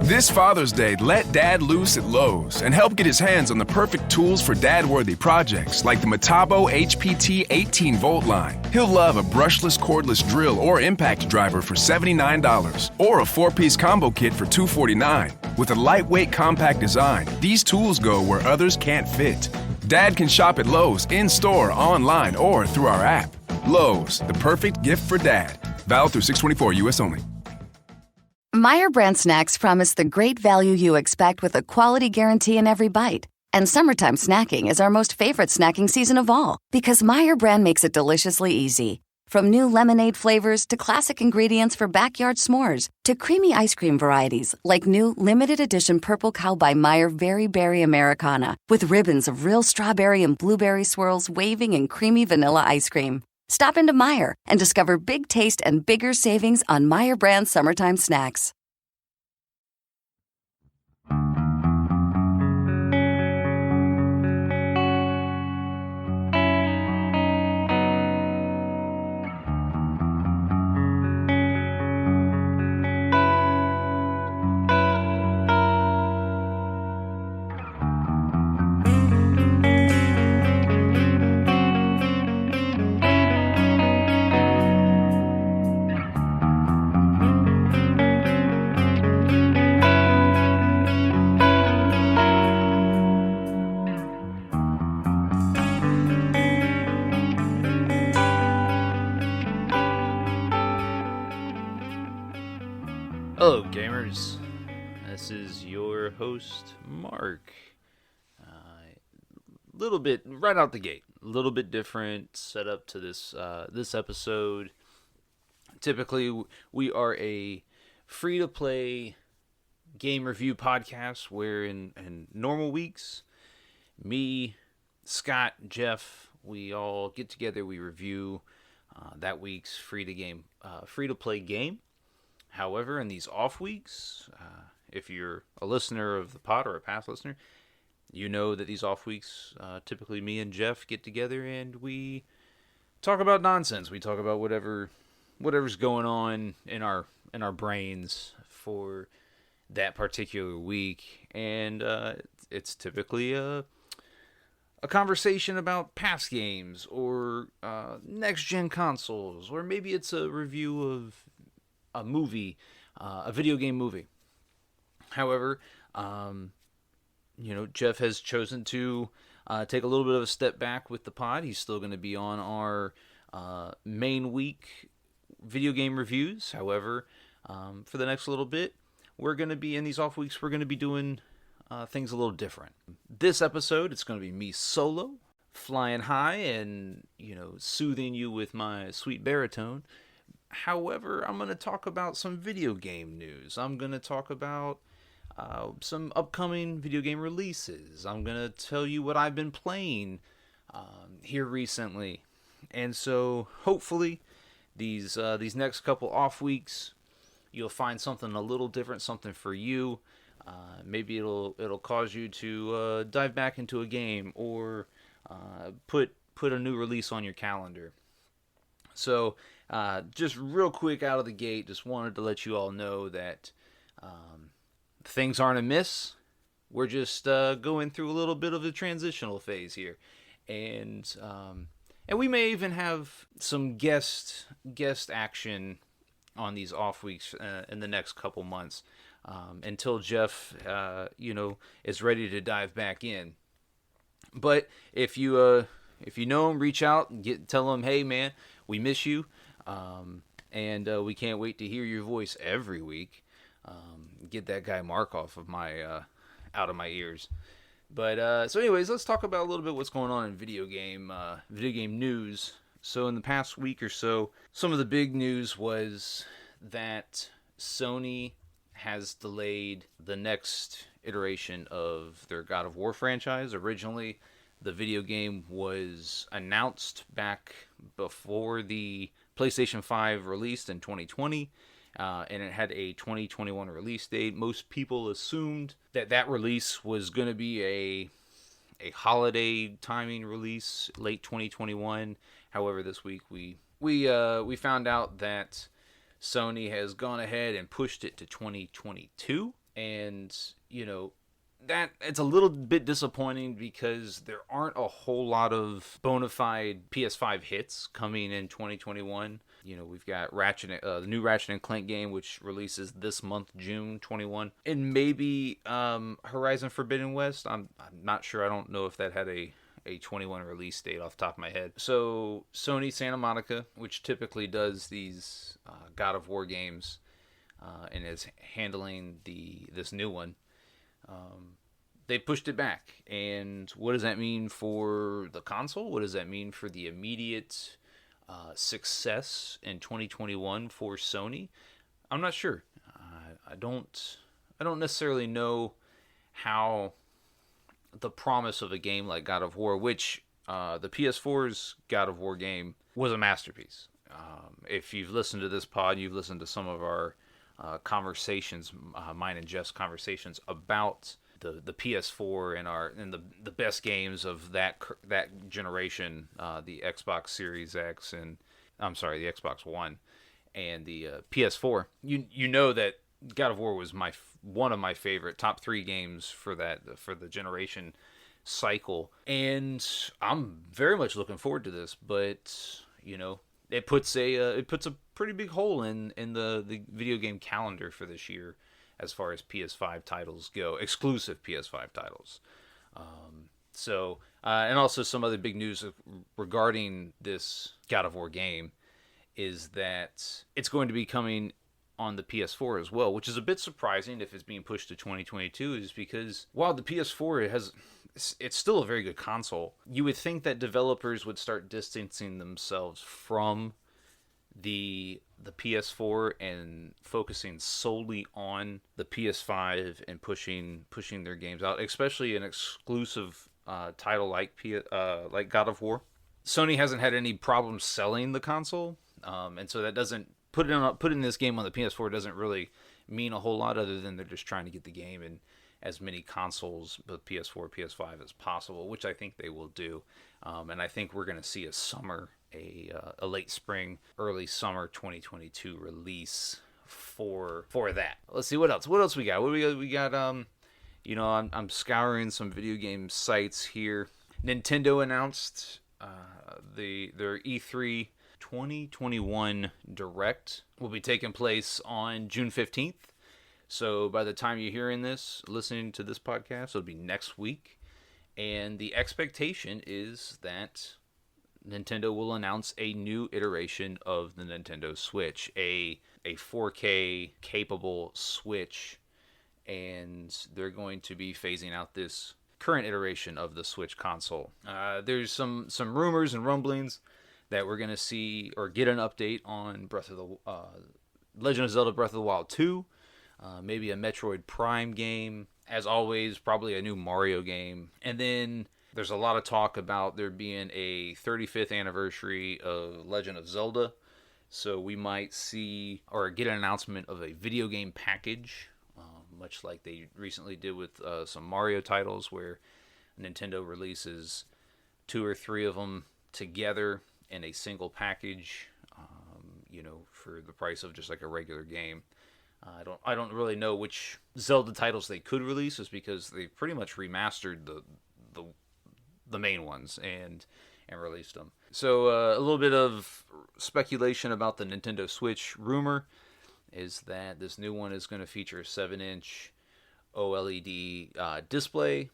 This Father's Day, let Dad loose at Lowe's and help get his hands on the perfect tools for dad-worthy projects like the Metabo HPT 18-volt line. He'll love a brushless cordless drill or impact driver for $79 or a 4-piece combo kit for $249. With a lightweight, compact design, these tools go where others can't fit. Dad can shop at Lowe's in-store, online, or through our app. Lowe's, the perfect gift for Dad. Valid through 6/24, U.S. only. Meyer brand snacks promise the great value you expect with a quality guarantee in every bite. And summertime snacking is our most favorite snacking season of all because Meyer brand makes it deliciously easy. From new lemonade flavors to classic ingredients for backyard s'mores to creamy ice cream varieties like new limited edition Purple Cow by Meyer Very Berry Americana with ribbons of real strawberry and blueberry swirls waving in creamy vanilla ice cream. Stop into Meyer and discover big taste and bigger savings on Meyer brand summertime snacks. Hello gamers, this is your host Mark. Little bit right out the gate, a little bit different setup to this episode. Typically we are a free-to-play game review podcast where in normal weeks, me, Scott, Jeff, we all get together, we review that week's free-to-play game. However, in these off weeks, if you're a listener of the pod or a past listener, you know that these off weeks, typically me and Jeff get together and we talk about nonsense. We talk about whatever's going on in our brains for that particular week, and it's typically a conversation about past games or next gen consoles, or maybe it's a review of a movie, a video game movie. However, Jeff has chosen to take a little bit of a step back with the pod. He's still going to be on our main week video game reviews. However, for the next little bit, we're going to be in these off weeks. We're going to be doing things a little different. This episode, it's going to be me solo, flying high, and soothing you with my sweet baritone. However, I'm going to talk about some video game news. I'm going to talk about some upcoming video game releases. I'm going to tell you what I've been playing here recently. And so, hopefully, these next couple off weeks, you'll find something a little different, something for you. Maybe it'll cause you to dive back into a game or put a new release on your calendar. So, just real quick out of the gate, just wanted to let you all know that things aren't amiss. We're just going through a little bit of a transitional phase here, and we may even have some guest action on these off weeks in the next couple months until Jeff is ready to dive back in. But if you know him, reach out and tell him, hey man, we miss you. And we can't wait to hear your voice every week. Get that guy Mark off of out of my ears. But so anyways, let's talk about a little bit what's going on in video game news. So in the past week or so, some of the big news was that Sony has delayed the next iteration of their God of War franchise. Originally, the video game was announced back before the PlayStation 5 released in 2020, and it had a 2021 release date. Most people assumed that release was going to be a holiday timing release, late 2021. However, this week we found out that Sony has gone ahead and pushed it to 2022, And, that it's a little bit disappointing because there aren't a whole lot of bona fide PS5 hits coming in 2021. We've got the new Ratchet and Clank game, which releases this month, June 21, and maybe Horizon Forbidden West. I'm not sure. I don't know if that had a 21 release date off the top of my head. So Sony Santa Monica, which typically does these God of War games, and is handling this new one. They pushed it back. And what does that mean for the console? What does that mean for the immediate success in 2021 for Sony? I'm not sure. I don't necessarily know how the promise of a game like God of War, which the PS4's God of War game was a masterpiece. If you've listened to this pod, you've listened to some of our conversations, mine and Jeff's conversations about the PS4 and the best games of that generation, the Xbox Series X and the Xbox One and the PS4. You know that God of War was one of my favorite top 3 games for the generation cycle, and I'm very much looking forward to this. But it puts a pretty big hole in the video game calendar for this year as far as PS5 titles go, exclusive PS5 titles. And also some other big news regarding this God of War game is that it's going to be coming on the PS4 as well, which is a bit surprising if it's being pushed to 2022, is because while the PS4 it's still a very good console, you would think that developers would start distancing themselves from the PS4 and focusing solely on the PS5 and pushing their games out, especially an exclusive title like God of War. Sony hasn't had any problems selling the console, and so that doesn't putting this game on the PS4 doesn't really mean a whole lot, other than they're just trying to get the game in as many consoles, both PS4, PS5, as possible, which I think they will do. And I think we're going to see a late spring, early summer 2022 release for that. Let's see what else. What else we got? We got. I'm scouring some video game sites here. Nintendo announced their E3 2021 Direct will be taking place on June 15th. So by the time you're hearing this, listening to this podcast, it'll be next week. And the expectation is that Nintendo will announce a new iteration of the Nintendo Switch, a 4K capable Switch, and they're going to be phasing out this current iteration of the Switch console. There's some rumors and rumblings that we're going to see or get an update on Legend of Zelda Breath of the Wild 2, maybe a Metroid Prime game, as always, probably a new Mario game. And then there's a lot of talk about there being a 35th anniversary of Legend of Zelda, so we might see or get an announcement of a video game package, much like they recently did with some Mario titles, where Nintendo releases 2 or 3 of them together in a single package, for the price of just like a regular game. I don't really know which Zelda titles they could release, just because they pretty much remastered the main ones and released them. So a little bit of speculation about the Nintendo Switch rumor is that this new one is going to feature a 7-inch OLED display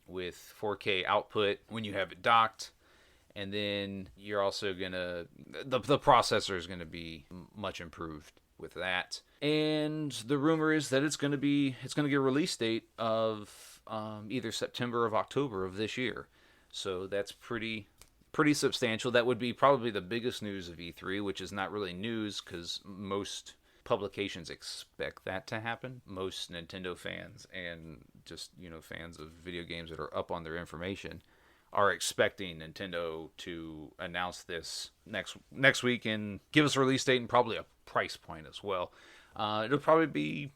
with 4K output when you have it docked. And then you're also the processor is going to be much improved with that. And the rumor is that it's going to get a release date of either September or October of this year. So that's pretty substantial. That would be probably the biggest news of E3, which is not really news because most publications expect that to happen. Most Nintendo fans and just fans of video games that are up on their information are expecting Nintendo to announce this next week and give us a release date and probably a price point as well. It'll probably be,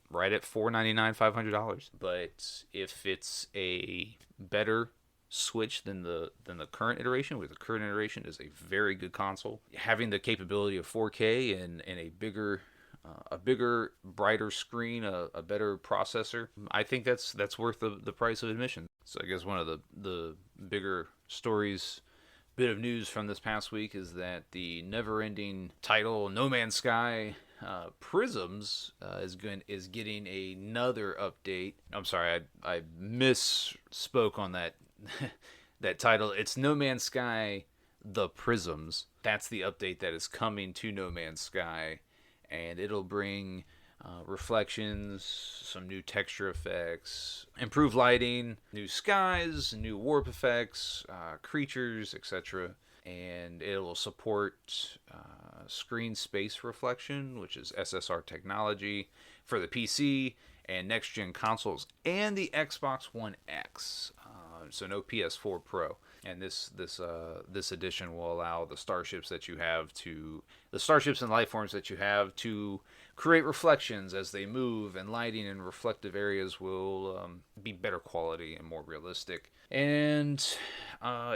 right at $499, $500. But if it's a better Switch than the current iteration, where the current iteration is a very good console, having the capability of 4K and a bigger a bigger, brighter screen, a better processor. I think that's worth the price of admission. So I guess one of the bigger stories, bit of news from this past week is that the never-ending title No Man's Sky Prisms is getting another update. I'm sorry, I misspoke on that that title. It's No Man's Sky The Prisms. That's the update that is coming to No Man's Sky, and it'll bring reflections, some new texture effects, improved lighting, new skies, new warp effects, creatures, etc. And it will support screen space reflection, which is SSR technology for the PC and next gen consoles and the Xbox One X. So no PS4 Pro. And this edition will allow the starships and life forms that you have to create reflections as they move, and lighting and reflective areas will be better quality and more realistic. And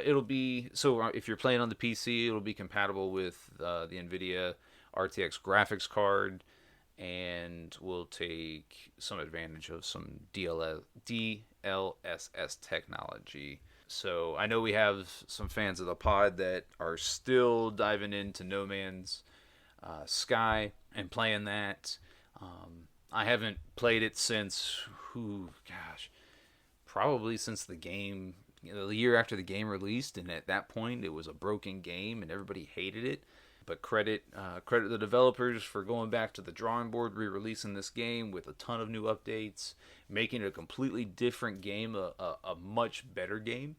it'll be, so if you're playing on the PC, it'll be compatible with the NVIDIA RTX graphics card, and will take some advantage of some DLSS technology. So I know we have some fans of the pod that are still diving into No Man's Sky and playing that. I haven't played it since, probably since the game, the year after the game released, and at that point it was a broken game and everybody hated it. But credit the developers for going back to the drawing board, re-releasing this game with a ton of new updates, making it a completely different game, a much better game,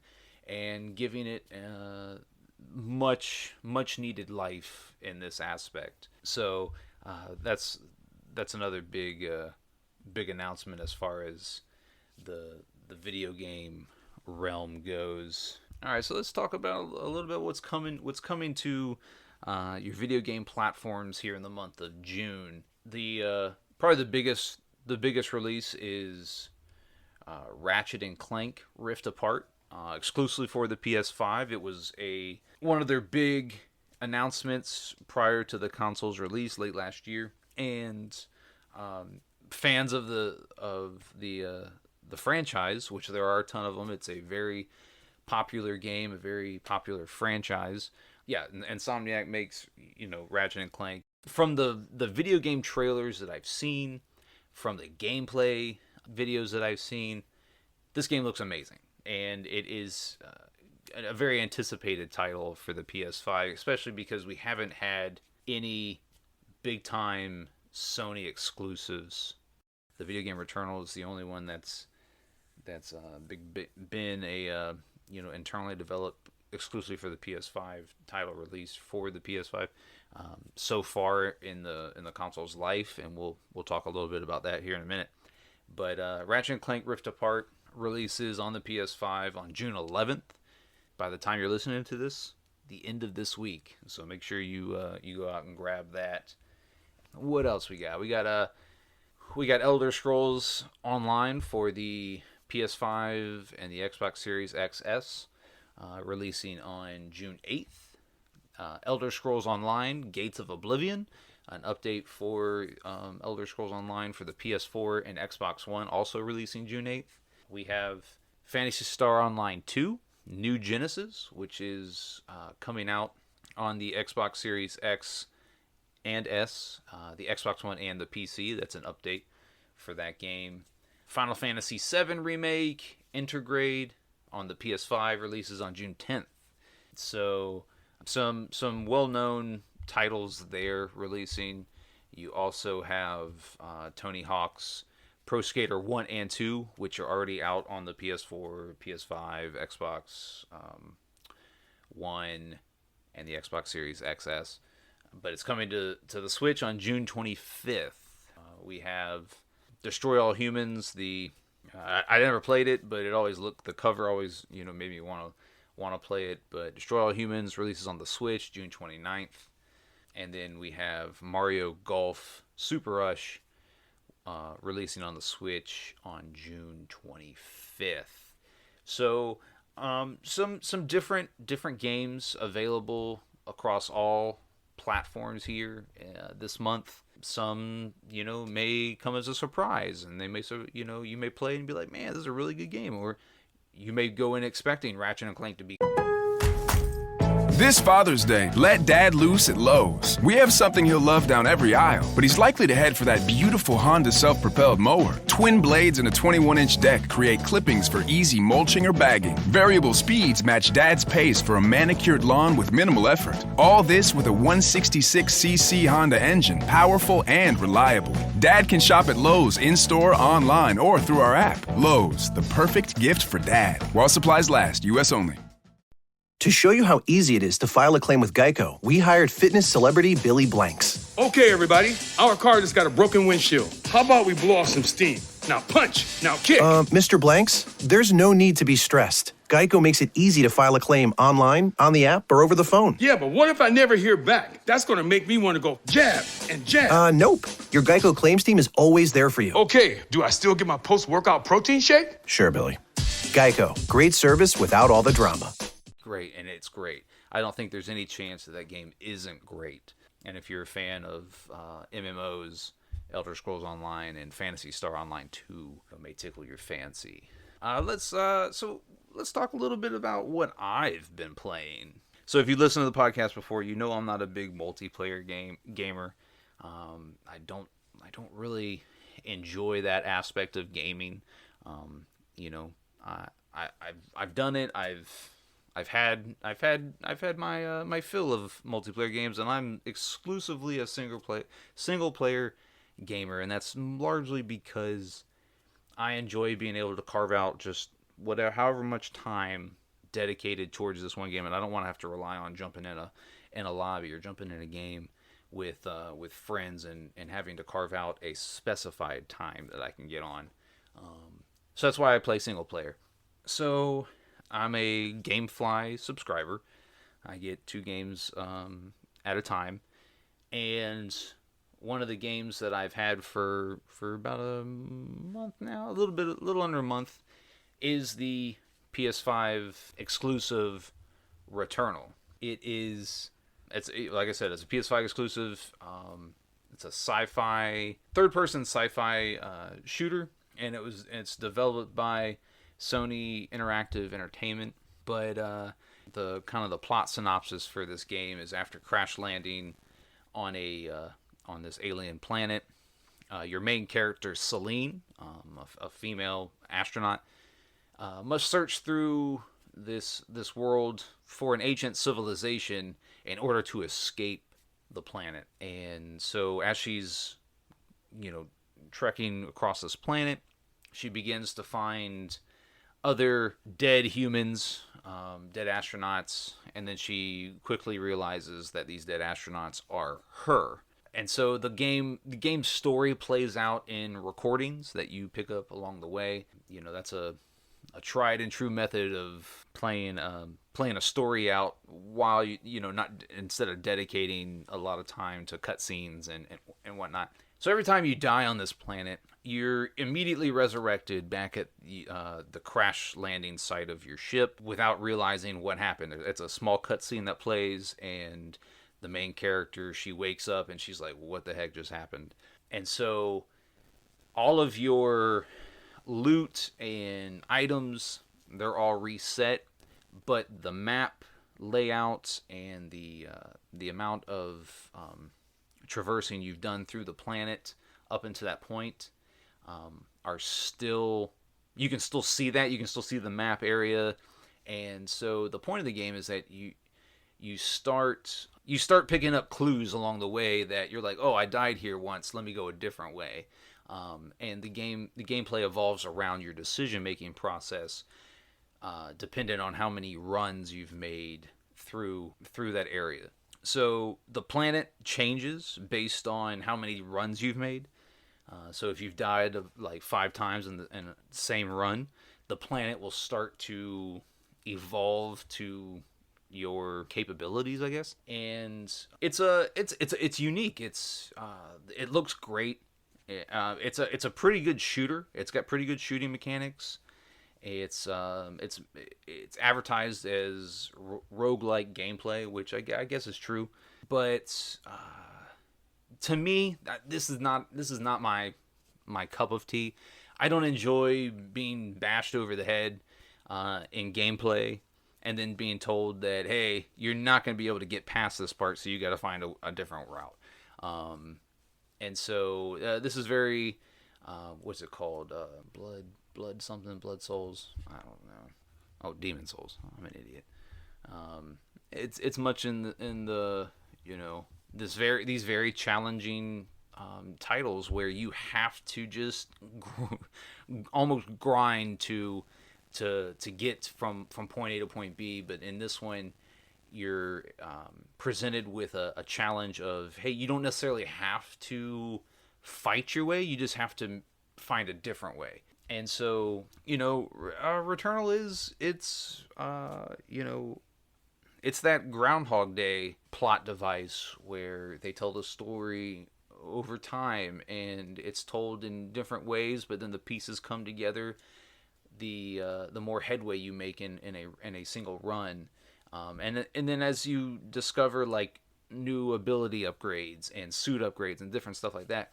and giving it much needed life in this aspect. So that's another big announcement as far as the video game realm goes. All right, so let's talk about a little bit what's coming to your video game platforms here in the month of June. Probably the biggest release is Ratchet and Clank Rift Apart, exclusively for the PS5. It was one of their big announcements prior to the console's release late last year, and fans of the franchise, which there are a ton of them. It's a very popular game, a very popular franchise. Yeah, and Insomniac makes, Ratchet and Clank. From the video game trailers that I've seen, from the gameplay videos that I've seen, this game looks amazing. And it is a very anticipated title for the PS5, especially because we haven't had any big-time Sony exclusives. The video game Returnal is the only one that's been a internally developed exclusively for the PS5 title released for the PS5 so far in the console's life, and we'll talk a little bit about that here in a minute. But Ratchet and Clank Rift Apart releases on the PS5 on June 11th. By the time you're listening to this, the end of this week. So make sure you go out and grab that. What else we got? We got Elder Scrolls Online for the PS5 and the Xbox Series XS, releasing on June 8th. Elder Scrolls Online Gates of Oblivion, an update for Elder Scrolls Online for the PS4 and Xbox One, also releasing June 8th. We have Phantasy Star Online 2, New Genesis, which is coming out on the Xbox Series X and S, the Xbox One and the PC. That's an update for that game. Final Fantasy VII Remake, Intergrade on the PS5 releases on June 10th. So some well-known titles there releasing. You also have Tony Hawk's Pro Skater 1 and 2, which are already out on the PS4, PS5, Xbox One, and the Xbox Series XS. But it's coming to the Switch on June 25th. We have Destroy All Humans. I never played it, but the cover always made me want to play it. But Destroy All Humans releases on the Switch June 29th. And then we have Mario Golf Super Rush releasing on the Switch on June 25th. So some different games available across all platforms here this month. Some, may come as a surprise, and they may, you may play and be like, man, this is a really good game. Or you may go in expecting Ratchet and Clank to be. This Father's Day, let Dad loose at Lowe's. We have something he'll love down every aisle, but he's likely to head for that beautiful Honda self-propelled mower. Twin blades and a 21-inch deck create clippings for easy mulching or bagging. Variable speeds match Dad's pace for a manicured lawn with minimal effort. All this with a 166cc Honda engine, powerful and reliable. Dad can shop at Lowe's in-store, online, or through our app. Lowe's, the perfect gift for Dad. While supplies last, U.S. only. To show you how easy it is to file a claim with Geico, we hired fitness celebrity Billy Blanks. Okay, everybody, our car just got a broken windshield. How about we blow off some steam? Now punch, now kick. Mr. Blanks, there's no need to be stressed. Geico makes it easy to file a claim online, on the app, or over the phone. Yeah, but what if I never hear back? That's going to make me want to go jab and jab. Nope. Your Geico claims team is always there for you. Okay, do I still get my post-workout protein shake? Sure, Billy. Geico, great service without all the drama. Great, and it's great. I don't think there's any chance that game isn't great. And if you're a fan of MMOs, Elder Scrolls Online and Phantasy Star Online 2, it may tickle your fancy. Let's talk a little bit about what I've been playing. So if you listen to the podcast before, you know I'm not a big multiplayer gamer. I don't really enjoy that aspect of gaming. I've done it. I've had my fill of multiplayer games, and I'm exclusively a single player gamer, and that's largely because I enjoy being able to carve out just however much time dedicated towards this one game, and I don't want to have to rely on jumping in a lobby or jumping in a game with friends and having to carve out a specified time that I can get on. So that's why I play single player. So I'm a GameFly subscriber. I get 2 games at a time, and one of the games that I've had for about a month now, a little under a month, is the PS5 exclusive Returnal. It's like I said, it's a PS5 exclusive. It's a third-person sci-fi shooter, and it's developed by Sony Interactive Entertainment. But the plot synopsis for this game is, after crash landing on this alien planet, your main character Celine, a female astronaut, must search through this world for an ancient civilization in order to escape the planet. And so as she's trekking across this planet, she begins to find other dead humans, dead astronauts, and then she quickly realizes that these dead astronauts are her. And so the game's story plays out in recordings that you pick up along the way. That's a tried and true method of playing a story out while not, instead of dedicating a lot of time to cutscenes and whatnot. So every time you die on this planet, you're immediately resurrected back at the crash landing site of your ship without realizing what happened. It's a small cutscene that plays, and the main character, she wakes up and she's like, what the heck just happened? And so all of your loot and items, they're all reset, but the map layout and the amount of traversing you've done through the planet up until that point are still, you can still see that, you can still see the map area. And so the point of the game is that you start picking up clues along the way that you're like, oh, I died here once, let me go a different way. And the gameplay evolves around your decision-making process, dependent on how many runs you've made through that area. So the planet changes based on how many runs you've made. So if you've died like 5 times in the same run, the planet will start to evolve to your capabilities, I guess. And it's unique. It looks great. It's a pretty good shooter. It's got pretty good shooting mechanics. It's advertised as roguelike gameplay, which I guess is true. But to me, this is not my cup of tea. I don't enjoy being bashed over the head in gameplay and then being told that, hey, you're not going to be able to get past this part, so you got to find a different route. And so this is very, what's it called? Blood something, Blood Souls. I don't know. Oh, Demon Souls. I'm an idiot. It's much in the these very challenging titles where you have to just almost grind to get from point A to point B. But in this one, you're presented with a challenge of, hey, you don't necessarily have to fight your way, you just have to find a different way. And so, Returnal it's that Groundhog Day plot device where they tell the story over time and it's told in different ways, but then the pieces come together the more headway you make in a single run. And then as you discover like new ability upgrades and suit upgrades and different stuff like that,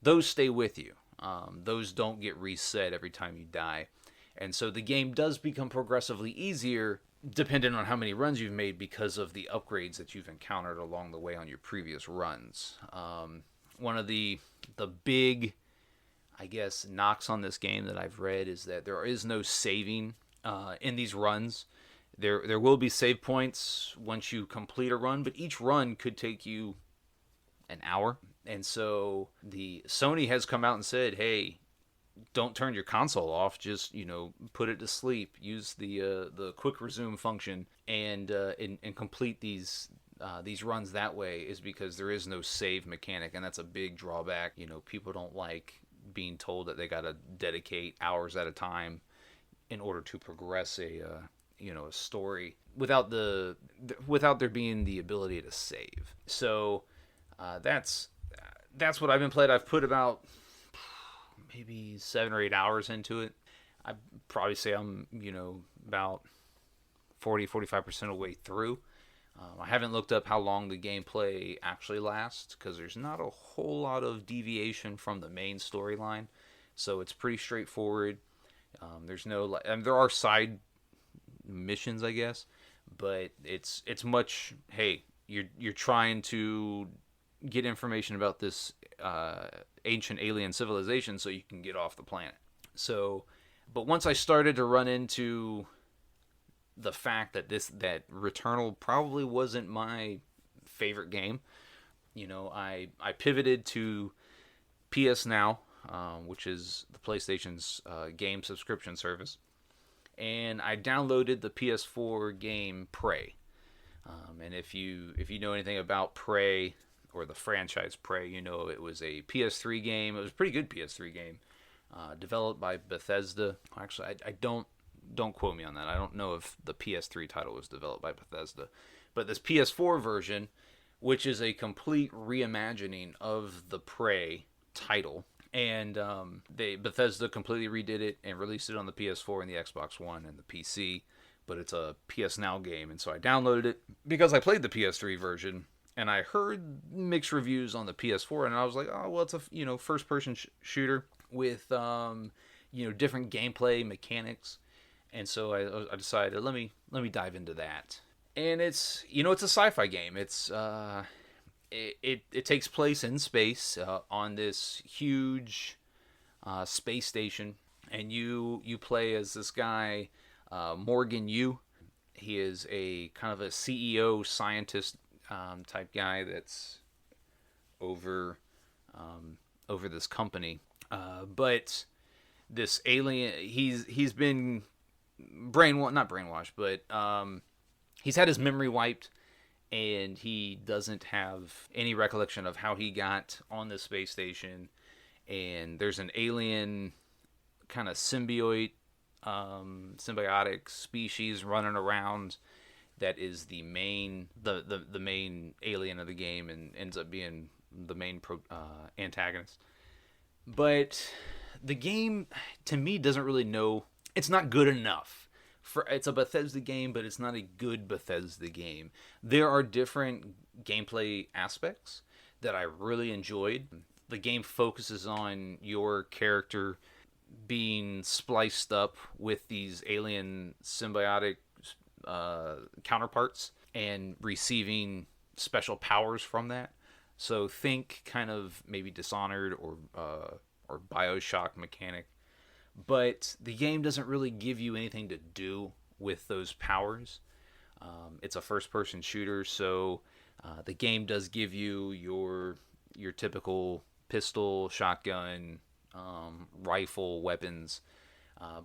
those stay with you. Those don't get reset every time you die. And so the game does become progressively easier depending on how many runs you've made because of the upgrades that you've encountered along the way on your previous runs. One of the big, I guess, knocks on this game that I've read is that there is no saving in these runs. There will be save points once you complete a run, but each run could take you an hour. And so the Sony has come out and said, hey, don't turn your console off. Just, put it to sleep. Use the quick resume function and complete these runs that way, is because there is no save mechanic, and that's a big drawback. People don't like being told that they got to dedicate hours at a time in order to progress a story without there being the ability to save. So that's what I've been playing. I've put about maybe 7 or 8 hours into it. I'd probably say I'm, about 45% of the way through. I haven't looked up how long the gameplay actually lasts because there's not a whole lot of deviation from the main storyline. So it's pretty straightforward. There's no, and there are side missions, I guess, but it's much, hey, you're trying to get information about this ancient alien civilization so you can get off the planet. So, but once I started to run into the fact that that Returnal probably wasn't my favorite game, I pivoted to PS Now, which is the PlayStation's game subscription service, and I downloaded the PS4 game Prey. And if you know anything about Prey, or the franchise Prey, it was a PS3 game. It was a pretty good PS3 game, developed by Bethesda. Actually, I don't quote me on that. I don't know if the PS3 title was developed by Bethesda, but this PS4 version, which is a complete reimagining of the Prey title, and Bethesda completely redid it and released it on the PS4 and the Xbox One and the PC. But it's a PS Now game, and so I downloaded it because I played the PS3 version. And I heard mixed reviews on the PS4, and I was like, oh, well, it's a first-person shooter with different gameplay mechanics, and so I decided let me dive into that. And it's it's a sci-fi game. It's it takes place in space on this huge space station, and you play as this guy Morgan Yu. He is a kind of a CEO scientist type guy that's over this company, but this alien, he's been not brainwashed, but he's had his memory wiped, and he doesn't have any recollection of how he got on this space station. And there's an alien kind of symbiotic species running around that is the main alien of the game, and ends up being the main antagonist. But the game, to me, doesn't really know. It's not good enough. It's a Bethesda game, but it's not a good Bethesda game. There are different gameplay aspects that I really enjoyed. The game focuses on your character being spliced up with these alien symbiotic counterparts and receiving special powers from that. So think kind of maybe Dishonored or BioShock mechanic. But the game doesn't really give you anything to do with those powers. It's a first-person shooter, so the game does give you your typical pistol, shotgun, rifle weapons.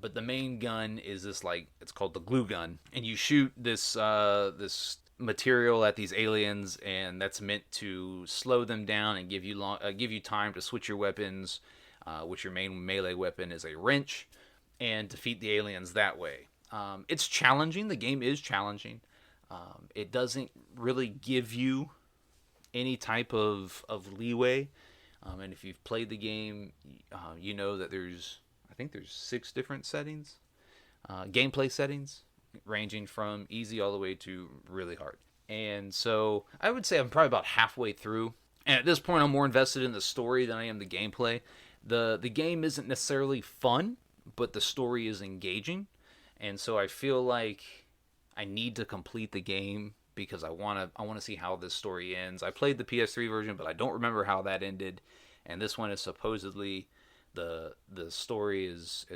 But the main gun is this, like, it's called the glue gun, and you shoot this material at these aliens, and that's meant to slow them down and give you time to switch your weapons, which your main melee weapon is a wrench, and defeat the aliens that way. It's challenging. The game is challenging. It doesn't really give you any type of leeway. And if you've played the game, you know that I think there's 6 different settings, gameplay settings, ranging from easy all the way to really hard. And so I would say I'm probably about halfway through. And at this point, I'm more invested in the story than I am the gameplay. The game isn't necessarily fun, but the story is engaging. And so I feel like I need to complete the game because I want to see how this story ends. I played the PS3 version, but I don't remember how that ended. And this one is supposedly the story is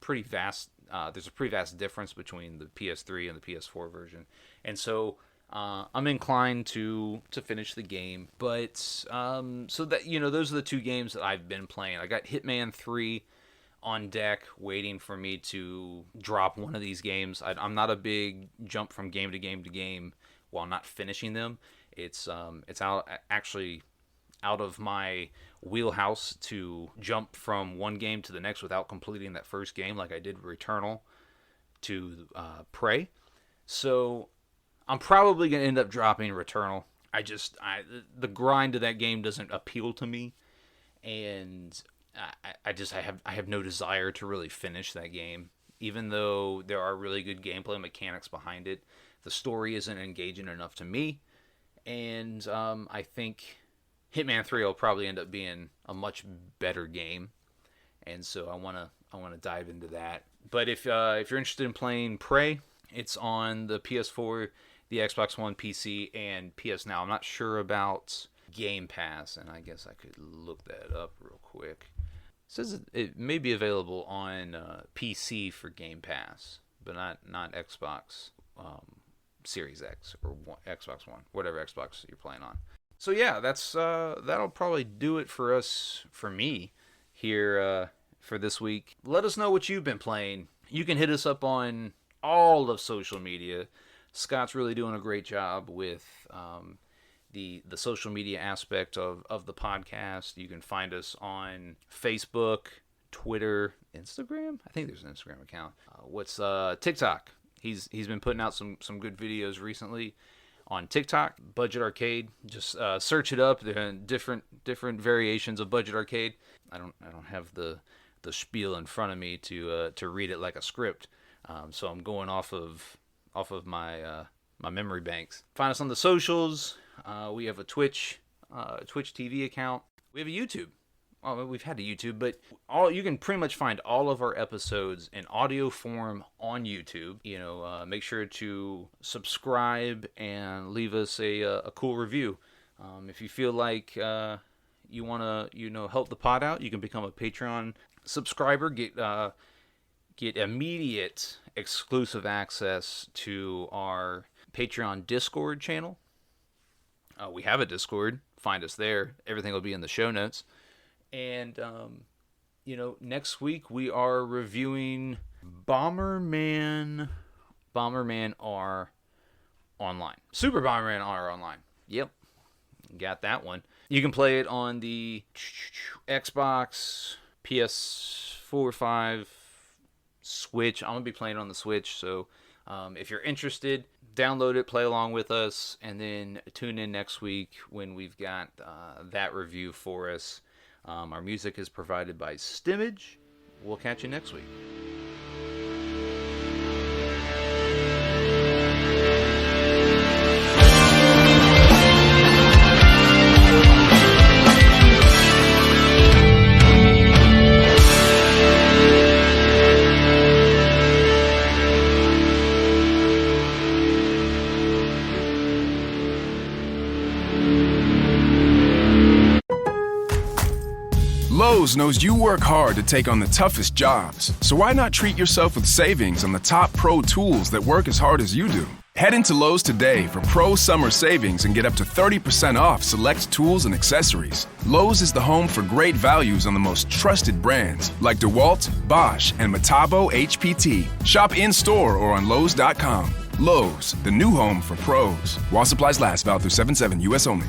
pretty vast. There's a pretty vast difference between the PS3 and the PS4 version. And so I'm inclined to finish the game. But so that, those are the 2 games that I've been playing. I got Hitman 3 on deck, waiting for me to drop one of these games. I'm not a big jump from game to game to game while not finishing them. It's actually out of my wheelhouse to jump from one game to the next without completing that first game, like I did Returnal to Prey. So I'm probably gonna end up dropping Returnal. The grind of that game doesn't appeal to me, and I have no desire to really finish that game, even though there are really good gameplay mechanics behind it. The story isn't engaging enough to me, and I think Hitman 3 will probably end up being a much better game, and so I want to dive into that. But if you're interested in playing Prey, it's on the PS4, the Xbox One, PC, and PS Now. I'm not sure about Game Pass, and I guess I could look that up real quick. It says it may be available on PC for Game Pass, but not Xbox Series X or Xbox One, whatever Xbox you're playing on. So yeah, that'll probably do it for me here for this week. Let us know what you've been playing. You can hit us up on all of social media. Scott's really doing a great job with the social media aspect of the podcast. You can find us on Facebook, Twitter, Instagram. I think there's an Instagram account. TikTok? He's been putting out some good videos recently on TikTok. Budget Arcade. Just search it up. There are different variations of Budget Arcade. I don't have the spiel in front of me to read it like a script. So I'm going off of my memory banks. Find us on the socials. We have a Twitch TV account. We have a YouTube. Well, we've had a YouTube, but you can pretty much find all of our episodes in audio form on YouTube. Make sure to subscribe and leave us a cool review. If you feel like you want to help the pod out, you can become a Patreon subscriber. Get immediate exclusive access to our Patreon Discord channel. We have a Discord. Find us there. Everything will be in the show notes. And, next week we are reviewing Bomberman R Online. Super Bomberman R Online. Yep. Got that one. You can play it on the Xbox, PS4, 5, Switch. I'm going to be playing on the Switch, so if you're interested, download it, play along with us, and then tune in next week when we've got that review for us. Our music is provided by Stimmage. We'll catch you next week. Lowe's knows you work hard to take on the toughest jobs, so why not treat yourself with savings on the top pro tools that work as hard as you do? Head into Lowe's today for pro summer savings and get up to 30% off select tools and accessories. Lowe's is the home for great values on the most trusted brands like DeWalt, Bosch, and Metabo HPT. Shop in-store or on Lowes.com. Lowe's, the new home for pros. While supplies last, valid through 7/7, U.S. only.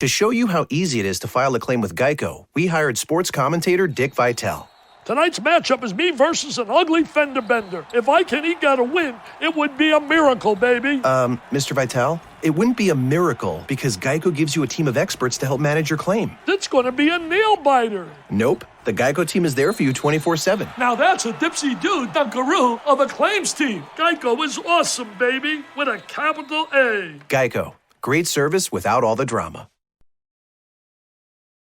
To show you how easy it is to file a claim with Geico, we hired sports commentator Dick Vitale. Tonight's matchup is me versus an ugly fender bender. If I can eke out a win, it would be a miracle, baby. Mr. Vitale, it wouldn't be a miracle because Geico gives you a team of experts to help manage your claim. It's going to be a nail-biter. Nope. The Geico team is there for you 24/7. Now that's a dipsy-do dunkaroo of a claims team. Geico is awesome, baby, with a capital A. Geico. Great service without all the drama.